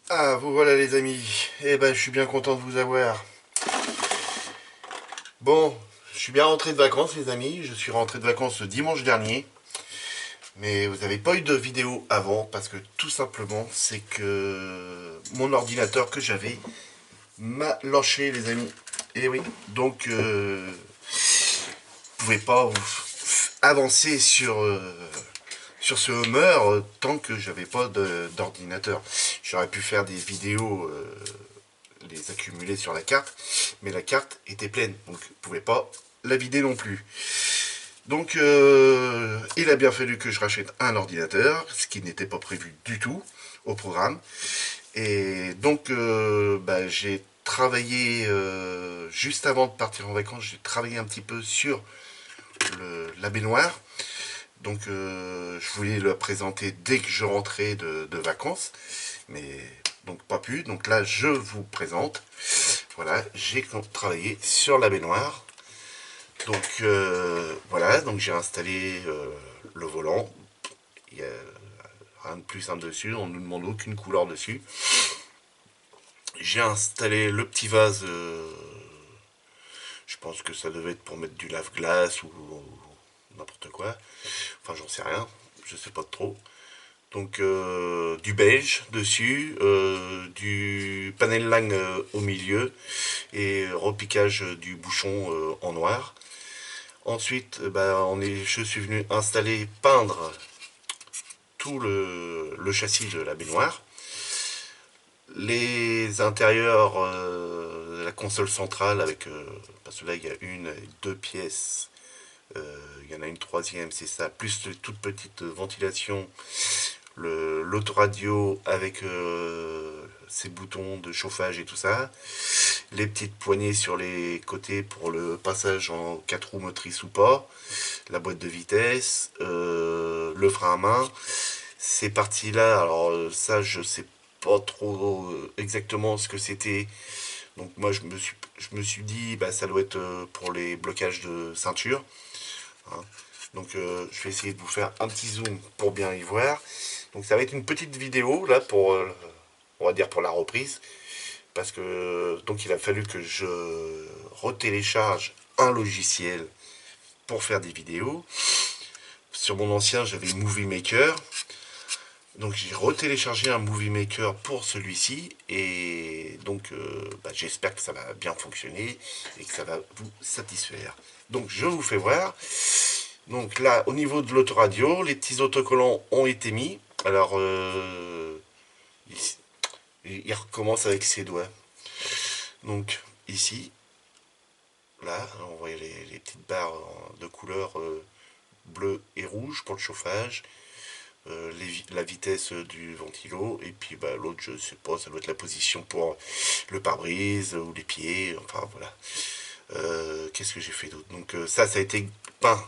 Ah, vous voilà les amis. Eh ben, je suis bien content de vous avoir. Bon, je suis bien rentré de vacances les amis. Je suis rentré de vacances le dimanche dernier. Mais vous n'avez pas eu de vidéo avant parce que tout simplement, c'est que mon ordinateur que j'avais m'a lâché les amis. Et oui, donc vous pouvez pas avancer sur ce Hummer tant que j'avais pas d'ordinateur. J'aurais pu faire des vidéos les accumuler sur la carte, mais la carte était pleine, donc je ne pouvais pas la vider non plus. Donc il a bien fallu que je rachète un ordinateur, ce qui n'était pas prévu du tout au programme. Et donc j'ai travaillé juste avant de partir en vacances, j'ai travaillé un petit peu sur la baignoire. Donc je voulais le présenter dès que je rentrais de vacances, mais donc pas pu. Donc là je vous présente. Voilà, j'ai travaillé sur la baignoire. Donc voilà, donc j'ai installé le volant. Il y a rien de plus simple dessus, on ne nous demande aucune couleur dessus. J'ai installé le petit vase, je pense que ça devait être pour mettre du lave-glace ou n'importe quoi. Enfin j'en sais rien, je sais pas trop. Donc du beige dessus, du panel lang au milieu et repiquage du bouchon en noir. Ensuite, je suis venu installer, peindre tout le châssis de la baignoire, les intérieurs, la console centrale avec, parce que là il y a une, deux pièces, il y en a une troisième, c'est ça, plus de toute petite ventilation, l'autoradio avec ses boutons de chauffage et tout ça, les petites poignées sur les côtés pour le passage en 4 roues motrices ou pas, la boîte de vitesse, le frein à main. Ces parties-là, alors ça je sais pas trop exactement ce que c'était. Donc moi je me suis dit bah ça doit être pour les blocages de ceinture, hein. Donc je vais essayer de vous faire un petit zoom pour bien y voir. Donc ça va être une petite vidéo là pour on va dire pour la reprise parce que donc il a fallu que je retélécharge un logiciel pour faire des vidéos. Sur mon ancien, j'avais Movie Maker. Donc j'ai retéléchargé un Movie Maker pour celui-ci et donc j'espère que ça va bien fonctionner et que ça va vous satisfaire. Donc je vous fais voir. Donc là, au niveau de l'autoradio, les petits autocollants ont été mis. Alors, il recommence avec ses doigts. Donc ici, là, on voit les petites barres de couleur bleu et rouge pour le chauffage. La vitesse du ventilo et puis l'autre je sais pas, ça doit être la position pour le pare-brise ou les pieds, enfin voilà. Qu'est-ce que j'ai fait d'autre? Donc ça a été peint,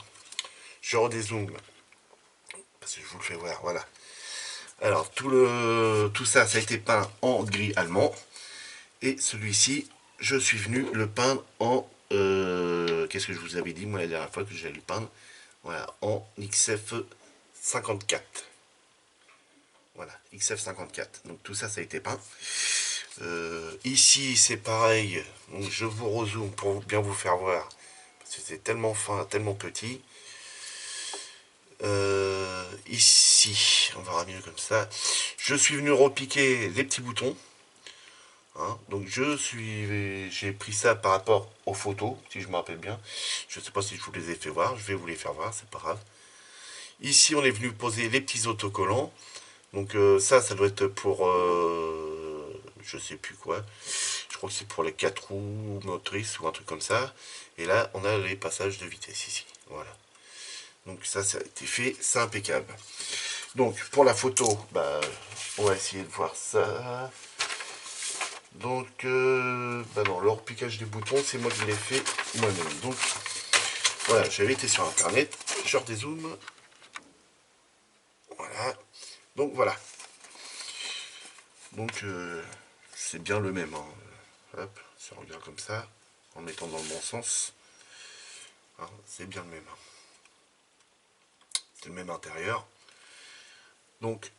je redézoome parce que je vous le fais voir, voilà. Alors tout ça a été peint en gris allemand et celui-ci je suis venu le peindre en qu'est-ce que je vous avais dit moi la dernière fois que j'allais le peindre, voilà, en XF 54. Voilà, XF54. Donc tout ça, ça a été peint. Ici, c'est pareil. Donc je vous rezoome pour bien vous faire voir. Parce que c'est tellement fin, tellement petit. Ici, on verra mieux comme ça. Je suis venu repiquer les petits boutons, hein. Donc j'ai pris ça par rapport aux photos, si je me rappelle bien. Je ne sais pas si je vous les ai fait voir. Je vais vous les faire voir, c'est pas grave. Ici, on est venu poser les petits autocollants. Donc ça doit être pour je sais plus quoi. Je crois que c'est pour les 4 roues motrices ou un truc comme ça. Et là, on a les passages de vitesse ici. Voilà. Donc ça a été fait, c'est impeccable. Donc pour la photo, on va essayer de voir ça. Donc non, le repiquage des boutons, c'est moi qui l'ai fait moi-même. Donc voilà, j'avais été sur internet, je redézoome. Voilà. Donc voilà. Donc c'est bien le même, hein. Hop, si on regarde comme ça, en mettant dans le bon sens, hein, c'est bien le même intérieur. Donc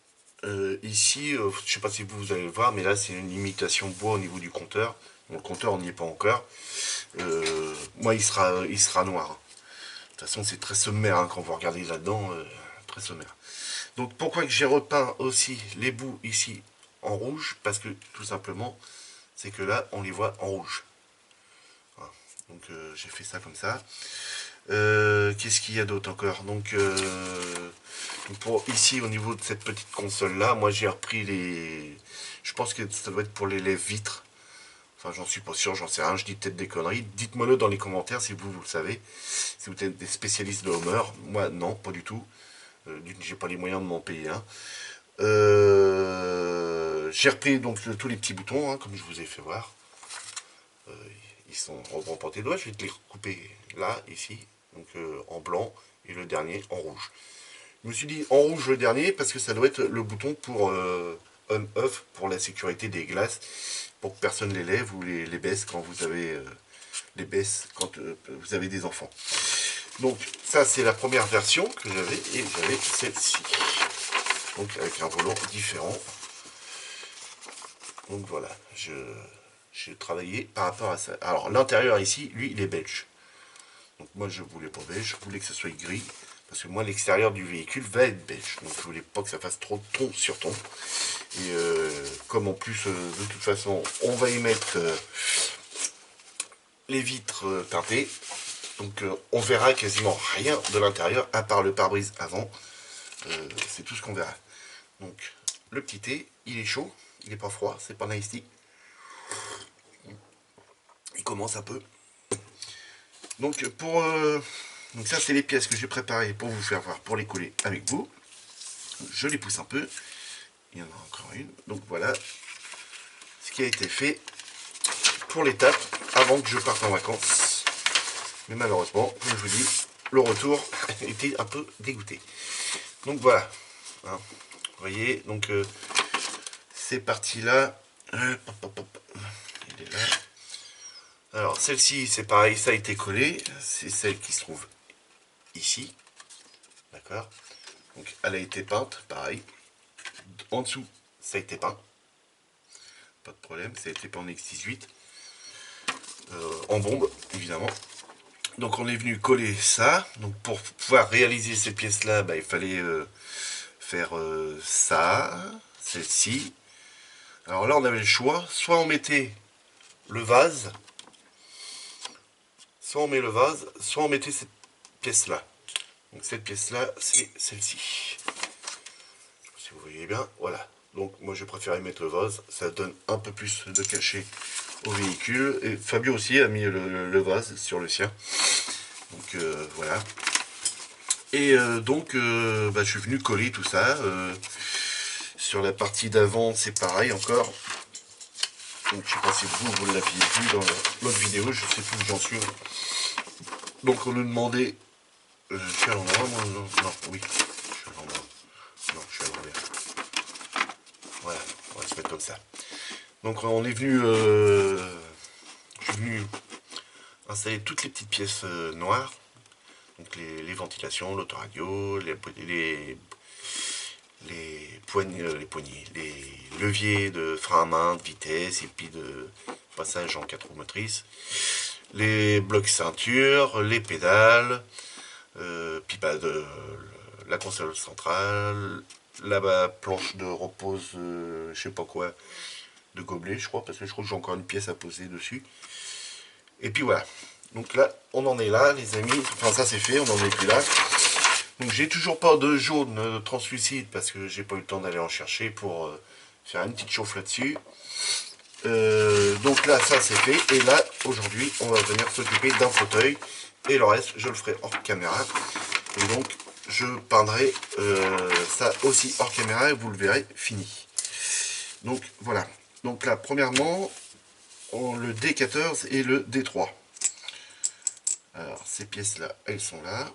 Ici, je sais pas si vous allez le voir, mais là c'est une imitation bois au niveau du compteur. Bon, le compteur on n'y est pas encore. Moi il sera noir. De toute façon c'est très sommaire hein, quand vous regardez là-dedans, très sommaire. Donc pourquoi que j'ai repeint aussi les bouts ici en rouge? Parce que tout simplement c'est que là on les voit en rouge. Voilà. Donc j'ai fait ça comme ça. Qu'est-ce qu'il y a d'autre encore? Donc pour ici au niveau de cette petite console là, moi j'ai repris les. Je pense que ça doit être pour les lèvres vitres. Enfin j'en suis pas sûr, j'en sais rien, je dis peut-être des conneries. Dites-moi le dans les commentaires si vous le savez. Si vous êtes des spécialistes de Homer. Moi non, pas du tout. J'ai pas les moyens de m'en payer un. J'ai repris donc tous les petits boutons, hein, comme je vous ai fait voir. Euh, Ils sont en portée de doigts, je vais te les recouper là, ici, donc en blanc, et le dernier en rouge. Je me suis dit en rouge le dernier parce que ça doit être le bouton pour on-off, pour la sécurité des glaces, pour que personne les lève ou les baisse quand vous avez les baisse quand vous avez des enfants. Donc ça c'est la première version que j'avais et j'avais celle-ci. Donc avec un volant différent. Donc voilà, j'ai travaillé par rapport à ça. Alors l'intérieur ici, lui il est belge. Donc moi je voulais pas beige, je voulais que ça soit gris. Parce que moi l'extérieur du véhicule va être beige. Donc je voulais pas que ça fasse trop de ton sur ton. Et comme en plus de toute façon on va y mettre les vitres teintées. Donc on verra quasiment rien de l'intérieur à part le pare-brise avant. C'est tout ce qu'on verra. Donc le petit thé, il est chaud, il est pas froid, c'est pas nice tea. Il commence un peu. Donc donc ça c'est les pièces que j'ai préparées pour vous faire voir, pour les coller avec vous. Je les pousse un peu. Il y en a encore une. Donc voilà ce qui a été fait pour l'étape avant que je parte en vacances. Mais malheureusement, comme je vous dis, le retour était un peu dégoûté. Donc voilà. Hein. Vous voyez, donc ces parties-là. Il est là. Alors celle-ci, c'est pareil, ça a été collé. C'est celle qui se trouve ici. D'accord. Donc elle a été peinte, pareil. En dessous, ça a été peint. Pas de problème, ça a été peint en X18. En bombe, évidemment. Donc on est venu coller ça. Donc pour pouvoir réaliser ces pièces-là, bah, il fallait faire ça, celle-ci. Alors là, on avait le choix. Soit on mettait le vase, soit on met le vase, soit on mettait cette pièce-là. Donc cette pièce-là, c'est celle-ci. Si vous voyez bien, voilà. Donc moi je préférais mettre le vase, ça donne un peu plus de cachet au véhicule. Et Fabio aussi a mis le vase sur le sien. Donc voilà. Et donc bah, je suis venu coller tout ça. Sur la partie d'avant c'est pareil encore. Donc je sais pas si vous l'aviez vu dans l'autre vidéo, je sais plus où j'en suis. Donc on nous demandait. Je suis à l'endroit moi non, non, oui. Je suis à l'endroit. Non, je suis à l'envers. Voilà, on va se mettre comme ça. Donc on est venu. Je suis venu installer toutes les petites pièces noires. Donc les ventilations, l'autoradio, les leviers de frein à main, de vitesse et puis de passage en 4 roues motrices, les blocs ceinture, les pédales, puis bah la console centrale, la planche de repose, je sais pas quoi, de gobelet je crois, parce que je crois que j'ai encore une pièce à poser dessus. Et puis voilà. Donc là, on en est là, les amis. Enfin, ça c'est fait, on en est plus là. Donc j'ai toujours pas de jaune translucide parce que j'ai pas eu le temps d'aller en chercher pour faire une petite chauffe là-dessus. Donc là, ça c'est fait. Et là, aujourd'hui, on va venir s'occuper d'un fauteuil. Et le reste, je le ferai hors caméra. Et donc, je peindrai ça aussi hors caméra et vous le verrez fini. Donc voilà. Donc là, premièrement, le D14 et le D3. Alors, ces pièces-là, elles sont là.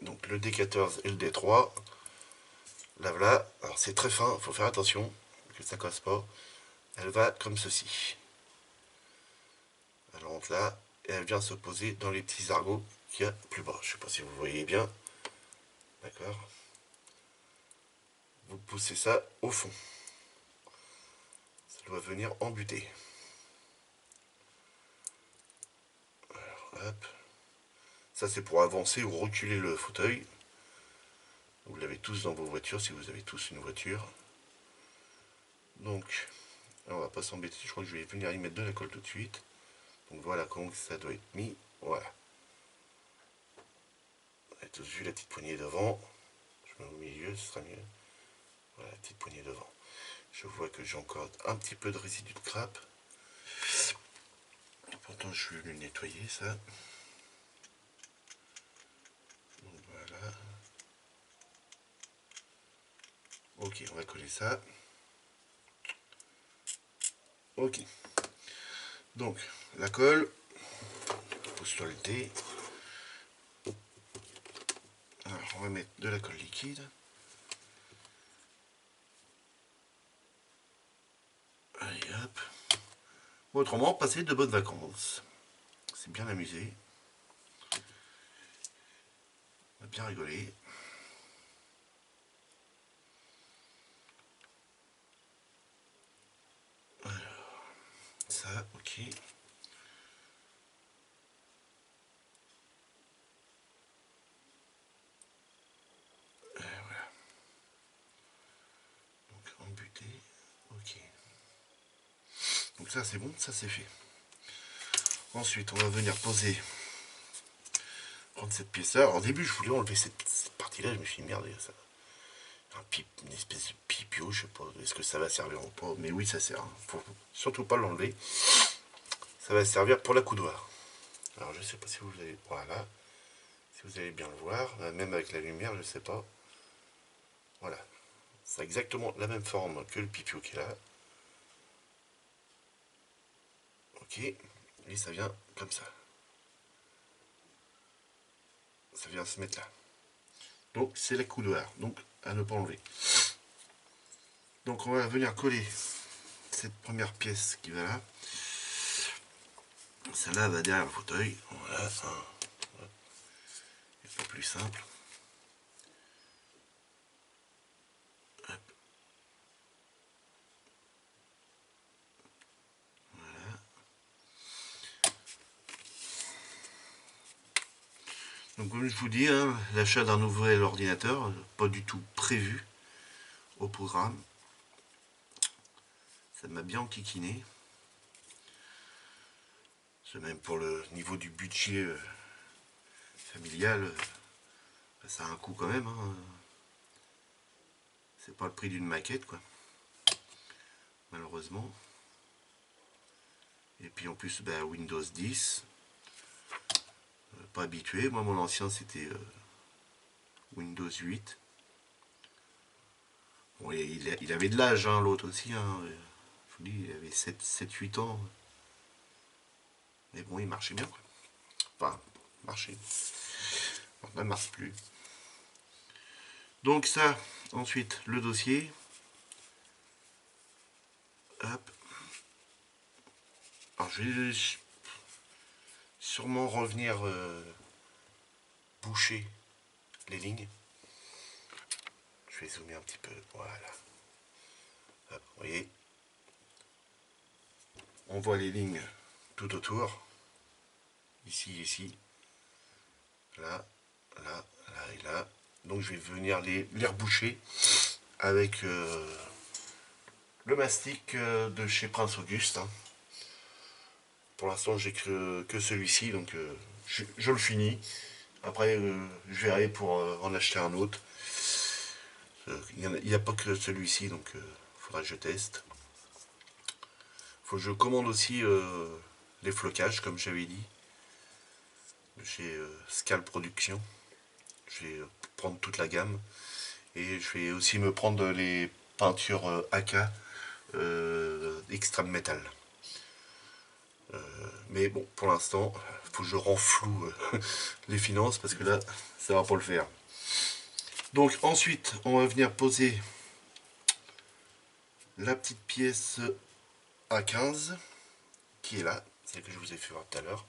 Donc le D14 et le D3. Là, voilà. Alors, c'est très fin, il faut faire attention que ça casse pas. Elle va comme ceci. Elle rentre là et elle vient se poser dans les petits argots qu'il y a plus bas. Je sais pas si vous voyez bien. D'accord. vous poussez ça au fond. Ça doit venir embuter. Alors, hop. Ça c'est pour avancer ou reculer le fauteuil. Vous l'avez tous dans vos voitures si vous avez tous une voiture. Donc, on va pas s'embêter. Je crois que je vais venir y mettre de la colle tout de suite. Donc voilà comment ça doit être mis. Voilà. Vous avez tous vu la petite poignée devant. Je mets au milieu, ce sera mieux. Voilà, la petite poignée devant. Je vois que j'ai encore un petit peu de résidu de crabe. Pourtant, je vais le nettoyer, ça. Donc voilà. Ok, on va coller ça. Ok. Donc, la colle. Pousse sur le dé. Alors, on va mettre de la colle liquide. Allez, hop. Autrement, passer de bonnes vacances. C'est bien amusé. On a bien rigolé. Alors, ça, ok. Voilà. Donc, embuté. Ok. Donc ça, c'est bon, ça c'est fait. Ensuite, on va venir poser, prendre cette pièce-là. Alors, au début, je voulais enlever cette partie-là. Je me suis dit, merde, ça, une espèce de pipio, je sais pas, est-ce que ça va servir ou pas. Mais oui, ça sert. Faut surtout pas l'enlever. Ça va servir pour la coudoir. Alors, je sais pas si vous allez, voilà, si vous allez bien le voir, même avec la lumière, je sais pas. Voilà, c'est exactement la même forme que le pipio qui est là. Ok, et ça vient comme ça. Ça vient se mettre là. Donc c'est la coudoir, donc à ne pas enlever. Donc on va venir coller cette première pièce qui va là. Celle-là va derrière le fauteuil. Voilà, c'est pas plus simple. Hop. Voilà. Donc comme je vous dis, hein, l'achat d'un nouvel ordinateur, pas du tout prévu au programme. Ça m'a bien enquiquiné. C'est même pour le niveau du budget familial, ça a un coût quand même. Hein. C'est pas le prix d'une maquette, quoi. Malheureusement. Et puis en plus, bah, Windows 10. Pas habitué. Moi, mon ancien, c'était Windows 8. Bon, il avait de l'âge, hein, l'autre aussi. Hein. Je vous dis, il avait 7-8 ans. Mais bon, il marchait bien, quoi. Enfin, marchait. Maintenant, il marche plus. Donc ça, ensuite, le dossier. Hop. Alors, je vais sûrement revenir boucher les lignes. Je vais zoomer un petit peu. Voilà. Hop, vous voyez, on voit les lignes tout autour. Ici, ici. Là, là, là et là. Donc je vais venir les reboucher avec le mastic de chez Prince Auguste. Hein. Pour l'instant, j'ai que celui-ci, donc je le finis. Après, je verrai pour en acheter un autre. Il n'y a pas que celui-ci, donc il faudra que je teste. Faut que je commande aussi les flocages, comme j'avais dit, chez Scal Production. Je vais prendre toute la gamme. Et je vais aussi me prendre les peintures AK extrême métal. Mais bon, pour l'instant, il faut que je renfloue les finances parce que là, ça va pas le faire. Donc ensuite, on va venir poser la petite pièce A15 qui est là, celle que je vous ai fait voir tout à l'heure.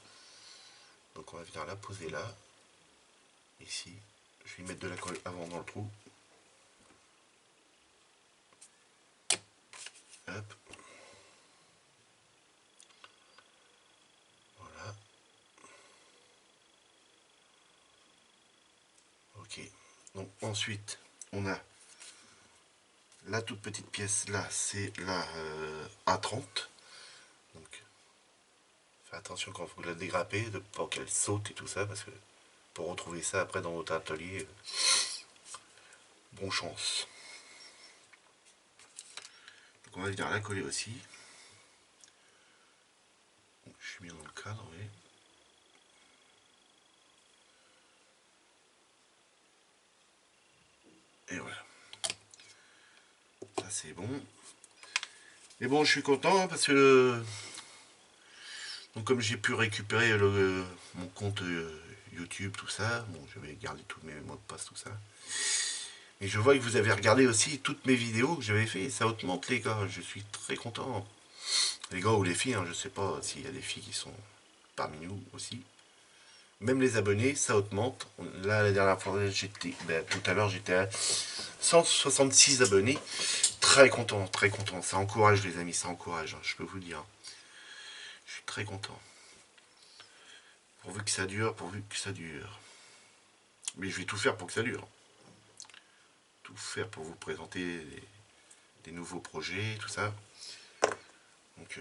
Donc on va venir la poser là, ici. Je vais mettre de la colle avant dans le trou. Ensuite, on a la toute petite pièce là, c'est la A30. Donc, faites attention quand vous la dégrappez, de pas qu'elle saute et tout ça, parce que pour retrouver ça après dans votre atelier, bon chance. Donc on va venir la coller aussi. Donc, je suis bien dans le cadre, oui. Et voilà. Ça c'est bon. Et bon, je suis content parce que donc comme j'ai pu récupérer mon compte YouTube, tout ça, bon, je vais garder tous mes mots de passe, tout ça. Et je vois que vous avez regardé aussi toutes mes vidéos que j'avais fait, ça augmente les gars, je suis très content. Les gars ou les filles, hein, je sais pas s'il y a des filles qui sont parmi nous aussi. Même les abonnés, ça augmente. Là, la dernière fois, tout à l'heure, j'étais à 166 abonnés. Très content, très content. Ça encourage les amis, ça encourage, hein, je peux vous dire. Je suis très content. Pourvu que ça dure, pourvu que ça dure. Mais je vais tout faire pour que ça dure. Tout faire pour vous présenter des nouveaux projets, tout ça. Donc,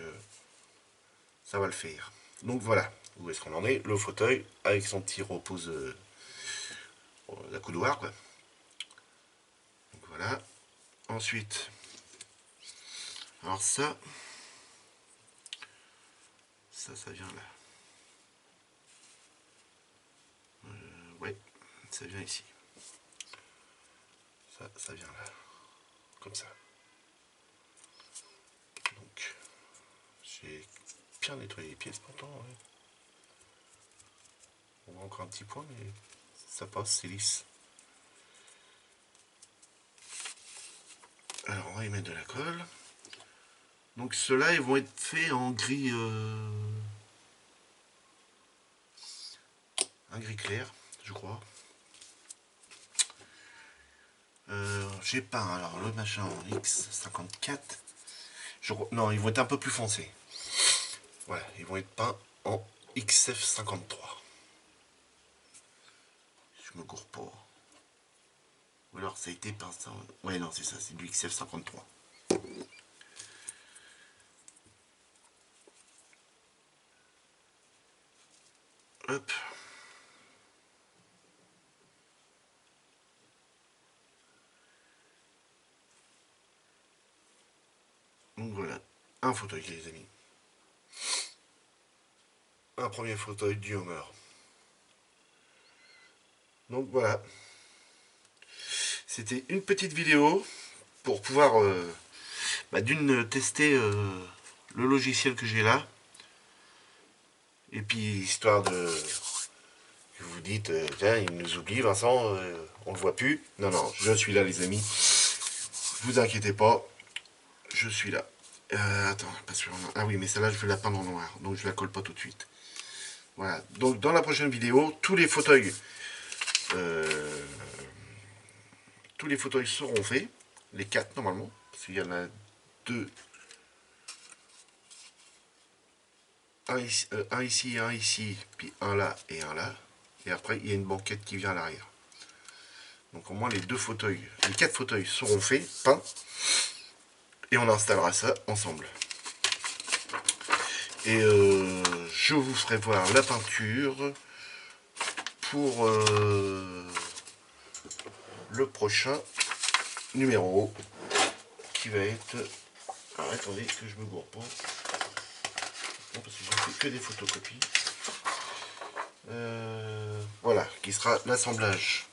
ça va le faire. Donc voilà, où est-ce qu'on en est? Le fauteuil avec son petit repose la coudoir, quoi. Donc voilà. Ensuite, alors ça vient là. Ouais, ça vient ici. Ça vient là. Comme ça. Donc, j'ai bien nettoyé les pièces pourtant. Ouais. On voit encore un petit point, mais ça passe, c'est lisse. Alors, on va y mettre de la colle. Donc, ceux-là, ils vont être faits en gris... un gris clair, je crois. J'ai peint alors le machin en X54. Non, ils vont être un peu plus foncés. Voilà, ils vont être peints en XF53. Je me gourre pas. Ou alors ça a été peint ça. Ouais, non, c'est ça, c'est du XF53. Hop. Donc voilà, un fauteuil les amis. Un premier fauteuil du Homer. Donc voilà. C'était une petite vidéo pour pouvoir d'une tester le logiciel que j'ai là. Et puis histoire de que vous dites, tiens, il nous oublie Vincent, on le voit plus. Non, non, je suis là les amis. Vous inquiétez pas, je suis là. Attends, parce que... Ah oui, mais celle-là, je vais la peindre en noir, donc je la colle pas tout de suite. Voilà, donc dans la prochaine vidéo, tous les fauteuils seront faits. Les 4 normalement, parce qu'il y en a 2. Un ici, puis un là et un là. Et après, il y a une banquette qui vient à l'arrière. Donc au moins les 4 fauteuils seront faits, peints. Et on installera ça ensemble. Et je vous ferai voir la peinture pour le prochain numéro qui va être... Alors attendez que je me gourre pas. Non, parce que j'ai fait que des photocopies. Voilà, qui sera l'assemblage.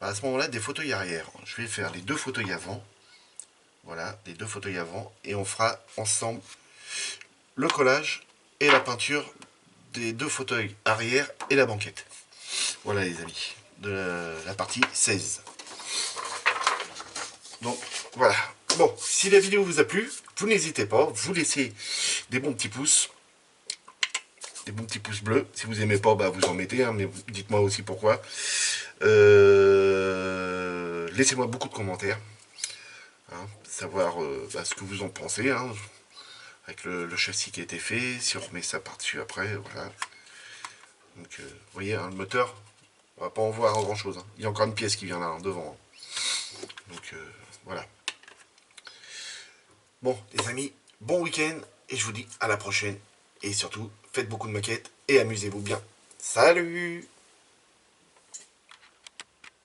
À ce moment-là, des fauteuils arrière. Je vais faire les 2 fauteuils avant. Voilà, les 2 fauteuils avant. Et on fera ensemble le collage et la peinture des 2 fauteuils arrière et la banquette. Voilà les amis, de la partie 16. Donc voilà. Bon, si la vidéo vous a plu, vous n'hésitez pas, vous laissez des bons petits pouces. Des bons petits pouces bleus. Si vous n'aimez pas, bah, vous en mettez, hein, mais dites-moi aussi pourquoi. Laissez-moi beaucoup de commentaires. Hein, savoir ce que vous en pensez. Hein, avec le châssis qui a été fait, si on remet ça par-dessus après, voilà. Donc, vous voyez, hein, le moteur, On va pas en voir grand chose. Hein. Il y a encore une pièce qui vient là, hein, devant. Donc voilà. Bon, les amis, bon week-end. Et je vous dis à la prochaine. Et surtout, faites beaucoup de maquettes et amusez-vous bien. Salut!